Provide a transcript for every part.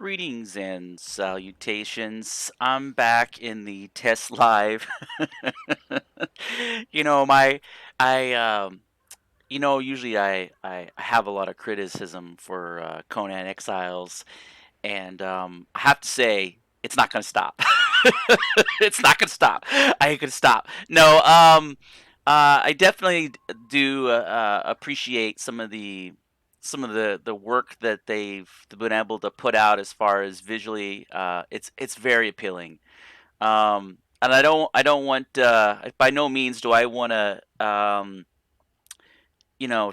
Greetings and salutations. I'm back in the test live. you know, my I usually I have a lot of criticism for Conan Exiles, and I have to say it's not going to stop. It's not going to stop. I ain't going to stop. No, I definitely do appreciate some of the work that they've been able to put out as far as visually. It's very appealing. And I don't want by no means do I want to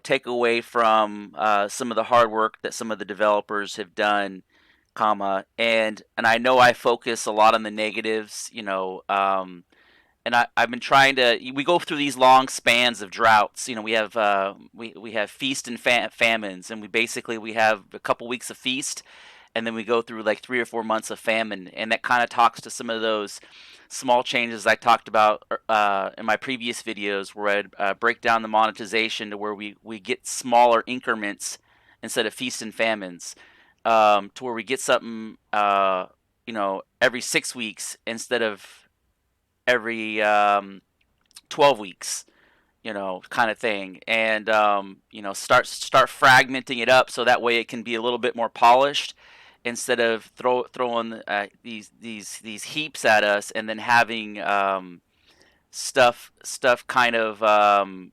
take away from some of the hard work that some of the developers have done, comma, and I know I focus a lot on the negatives, and I've been trying to. We go through these long spans of droughts. We have feast and famines, and we have a couple weeks of feast, and then we go through like 3 or 4 months of famine, and that kind of talks to some of those small changes I talked about in my previous videos, where I'd break down the monetization to where we get smaller increments instead of feast and famines, to where we get something every 6 weeks instead of every 12 weeks, kind of thing, and start fragmenting it up so that way it can be a little bit more polished instead of throwing these heaps at us and then having stuff kind of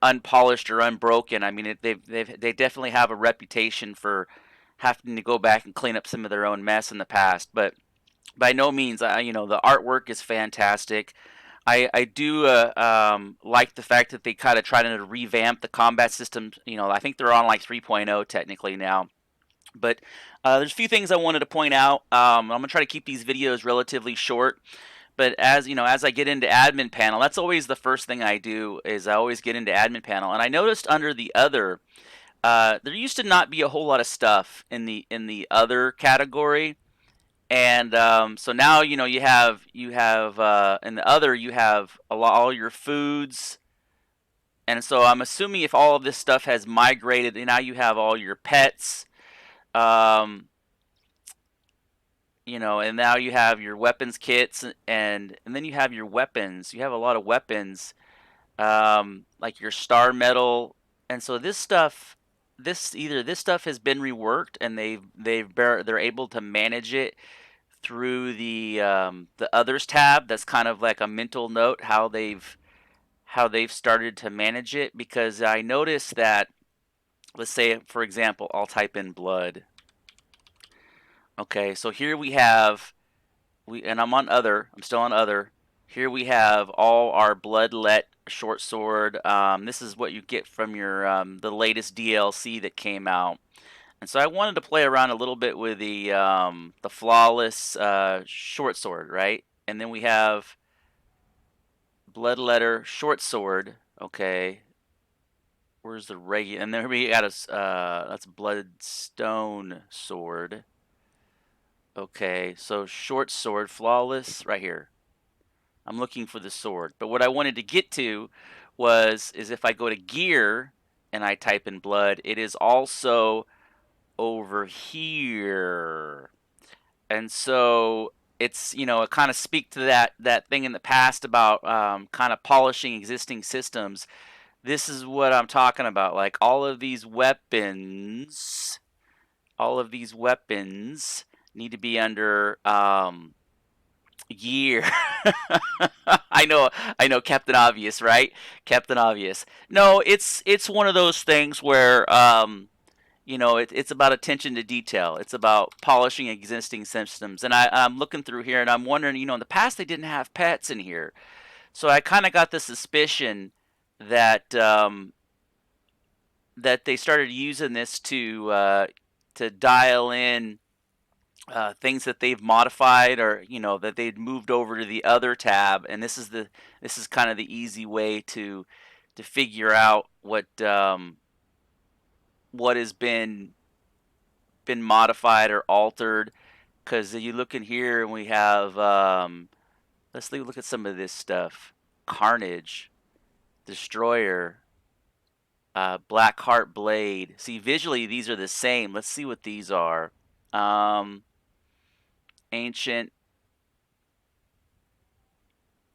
unpolished or unbroken. I mean, they definitely have a reputation for having to go back and clean up some of their own mess in the past, but by no means, the artwork is fantastic. I do like the fact that they kind of try to revamp the combat system. I think they're on like 3.0 technically now. But there's a few things I wanted to point out. I'm gonna try to keep these videos relatively short. But as I get into admin panel, that's always the first thing I do. Is I always get into admin panel, and I noticed under the other, there used to not be a whole lot of stuff in the other category. And so now you have in the other you have all your foods, and so I'm assuming if all of this stuff has migrated, now you have all your pets, um, and now you have your weapons kits, and then you have your weapons. You have a lot of weapons, like your star metal, and so this stuff has been reworked, and they're able to manage it through the others tab. That's kind of like a mental note how they've started to manage it, because I noticed that, let's say for example, I'll type in blood. Okay, so here and I'm still on other. Here we have all our bloodlet short sword. This is what you get from your the latest DLC that came out. And so I wanted to play around a little bit with the flawless short sword, right? And then we have bloodletter short sword. Okay, where's the regular? And then we got that's bloodstone sword. Okay, so short sword, flawless, right here. I'm looking for the sword, but what I wanted to get to is if I go to gear and I type in blood, it is also over here. And so it kind of speak to that thing in the past about kind of polishing existing systems. This is what I'm talking about. Like all of these weapons need to be under year. I know, Captain Obvious, right? Captain Obvious. No, it's one of those things where it's about attention to detail. It's about polishing existing systems. And I'm looking through here and I'm wondering, in the past they didn't have pets in here. So I kind of got the suspicion that that they started using this to dial in things that they've modified, or that they'd moved over to the other tab, and this is kind of the easy way to figure out what has been modified or altered. Because you look in here and we have let's look at some of this stuff: Carnage, Destroyer, Black Heart Blade. See, visually these are the same. Let's see what these are. Um, ancient.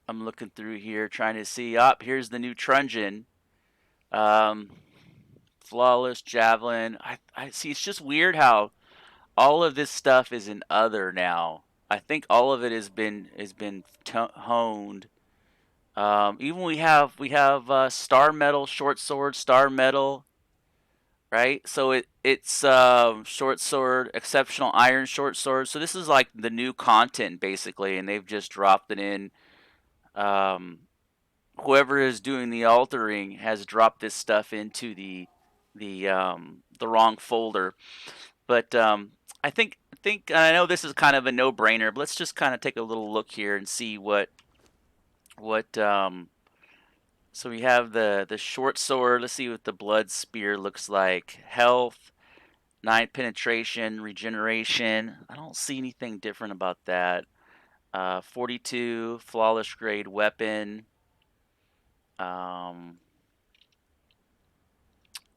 I'm looking through here trying to see. Here's the new truncheon. Um, flawless javelin. I see. It's just weird how all of this stuff is in other now. I think all of it has been honed. Even we have star metal short sword, star metal, right? So it's short sword, exceptional iron short sword. So this is like the new content basically, and they've just dropped it in. Um, whoever is doing the altering has dropped this stuff into the wrong folder. But I think I know this is kind of a no-brainer, but let's just kind of take a little look here and see what. So we have the short sword. Let's see what the blood spear looks like. Health, 9 penetration, regeneration. I don't see anything different about that. 42 flawless grade weapon. Um,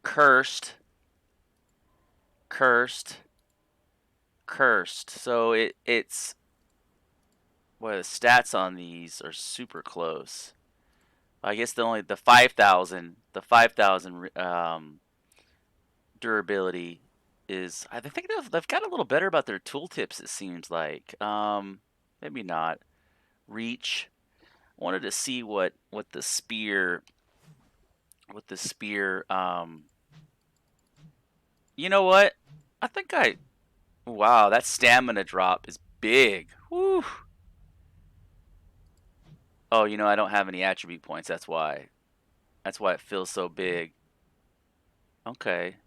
cursed, cursed, cursed. So it's well, the stats on these are super close. I guess the 5,000 durability is. I think they've got a little better about their tooltips. It seems like maybe not reach. I wanted to see what the spear. You know what? I think I. Wow, that stamina drop is big. Woo. Oh, I don't have any attribute points. That's why. That's why it feels so big. Okay.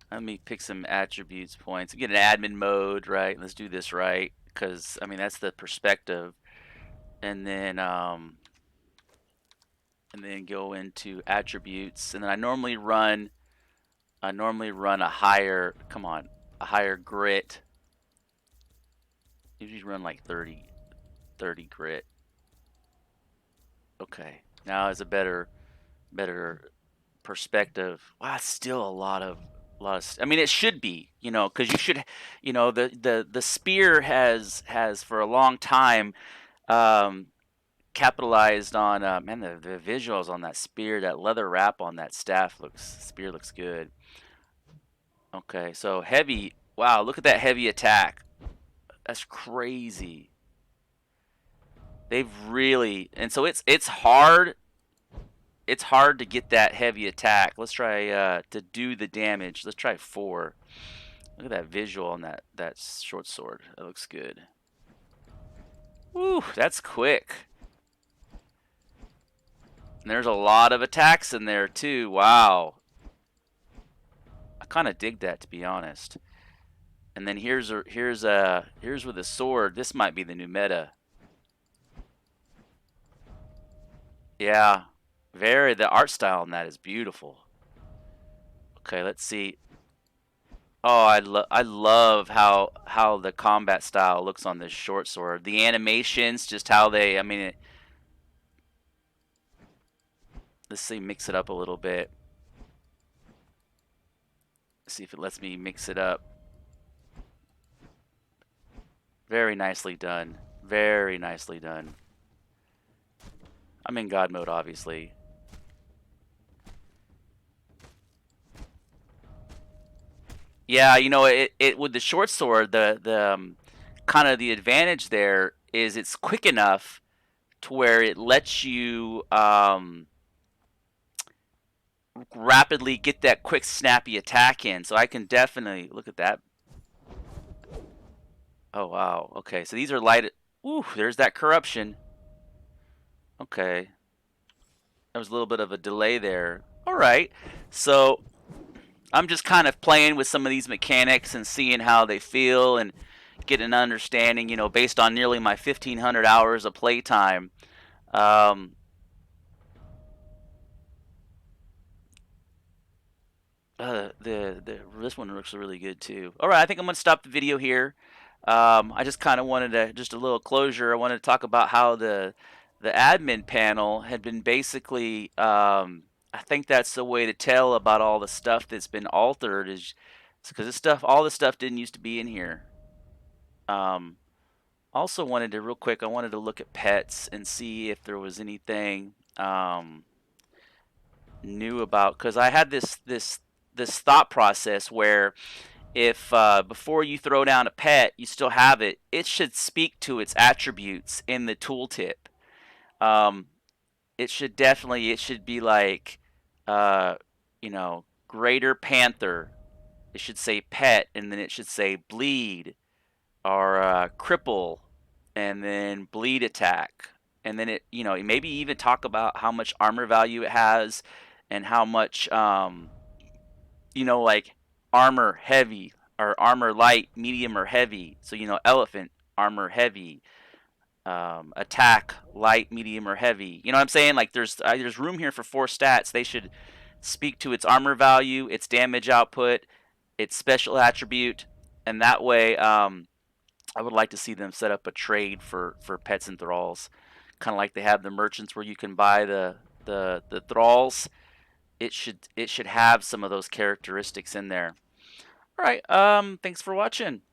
Let me pick some attributes points. Get an admin mode, right? Let's do this right, because I mean that's the perspective, and then go into attributes, and then I normally run a higher. Come on, a higher grit. Usually run like 30 grit. Okay, now is a better perspective. Wow, it's still a lot of. I mean, it should be, because you should, the spear has for a long time um, capitalized on man the visuals on that spear, that leather wrap on that spear looks good. Okay, so heavy. Wow, look at that heavy attack. That's crazy. They've really, and so it's hard. It's hard to get that heavy attack. Let's try to do the damage. Let's try 4. Look at that visual on that short sword. That looks good. Woo, that's quick. And there's a lot of attacks in there too. Wow. I kind of dig that, to be honest. And then here's with a sword. This might be the new meta. Yeah. The art style on that is beautiful. Okay, let's see. Oh, I love how the combat style looks on this short sword. The animations, just how they. I mean, let's see, mix it up a little bit. See if it lets me mix it up. Very nicely done. Very nicely done. I'm in God mode, obviously. Yeah, it with the short sword, the kind of the advantage there is it's quick enough to where it lets you rapidly get that quick snappy attack in. So I can definitely look at that. Oh wow. Okay, so these are light. Ooh, there's that corruption. Okay, there was a little bit of a delay there. All right, so I'm just kind of playing with some of these mechanics and seeing how they feel and getting an understanding, based on nearly my 1,500 hours of playtime. Um, the this one looks really good too. All right, I think I'm gonna stop the video here. I just kind of wanted just a little closure. I wanted to talk about how the admin panel had been basically. I think that's the way to tell about all the stuff that's been altered is because this stuff, all this stuff didn't used to be in here. Um, Also wanted to real quick. I wanted to look at pets and see if there was anything new about, because I had this thought process where if before you throw down a pet, you still have it, it should speak to its attributes in the tooltip. Um, it should definitely, it should be like, uh, greater panther. It should say pet, and then it should say bleed or cripple, and then bleed attack, and then maybe even talk about how much armor value it has, and how much like armor heavy or armor light, medium, or heavy. So elephant armor heavy, attack light, medium, or heavy. You know what I'm saying? Like there's room here for 4 stats. They should speak to its armor value, its damage output, its special attribute, and that way I would like to see them set up a trade for pets and thralls, kind of like they have the merchants where you can buy the thralls. It should have some of those characteristics in there. All right. Thanks for watching.